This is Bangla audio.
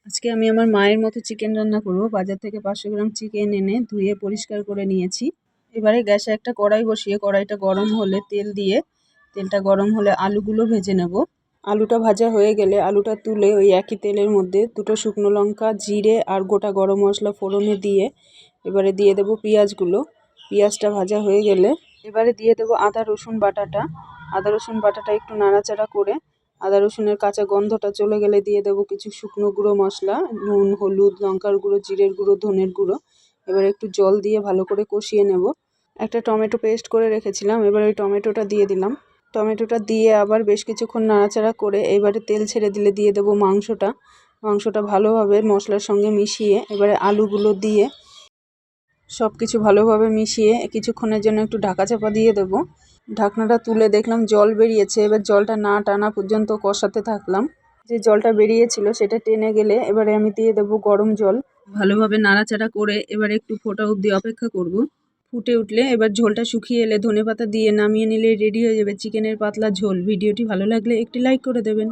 আজকে আমি আমার মায়ের মতো চিকেন রান্না করব। বাজার থেকে 500 গ্রাম চিকেন এনে ধুয়ে পরিষ্কার করে নিয়েছি। এবারে গ্যাসে একটা কড়াই বসিয়ে কড়াইটা গরম হলে তেল দিয়ে তেলটা গরম হলে আলুগুলো ভেজে নেব। আলুটা ভাজা হয়ে গেলে আলুটা তুলে ওই একই তেলের মধ্যে দুটো শুকনো লঙ্কা, জিরে আর গোটা গরম মশলা ফোড়নে দিয়ে এবারে দিয়ে দেবো পেঁয়াজগুলো। পেঁয়াজটা ভাজা হয়ে গেলে এবারে দিয়ে দেবো আদা রসুন বাটাটা। আদা রসুন বাটাটা একটু নাড়াচাড়া করে আদা রসুনের কাঁচা গন্ধটা চলে গেলে দিয়ে দেবো কিছু শুকনো গুঁড়ো মশলা, নুন, হলুদ, লঙ্কার গুঁড়ো, জিরের গুঁড়ো, ধনের গুঁড়ো। এবার একটু জল দিয়ে ভালো করে কষিয়ে নেব। একটা টমেটো পেস্ট করে রেখেছিলাম, এবার ওই টমেটোটা দিয়ে দিলাম। টমেটোটা দিয়ে আবার বেশ কিছুক্ষণ নাড়াচাড়া করে এবারে তেল ছেড়ে দিলে দিয়ে দেবো মাংসটা। মাংসটা ভালোভাবে মশলার সঙ্গে মিশিয়ে এবারে আলুগুলো দিয়ে সব কিছু ভালোভাবে মিশিয়ে কিছুক্ষণের জন্য একটু ঢাকা চাপা দিয়ে দেবো। ঢাকনাটা তুলে দেখলাম জল বেরিয়েছে। এবার জলটা না টানা পর্যন্ত কষাতে থাকলাম। যে জলটা বেরিয়েছিল সেটা টেনে গেলে এবারে আমি দিয়ে দেবো গরম জল। ভালোভাবে নাড়াচাড়া করে এবারে একটু ফোটা অবধি অপেক্ষা করব। ফুটে উঠলে এবার ঝোলটা শুকিয়ে এলে ধনেপাতা দিয়ে নামিয়ে নিলে রেডি হয়ে যাবে চিকেনের পাতলা ঝোল। ভিডিওটি ভালো লাগলে একটি লাইক করে দেবেন।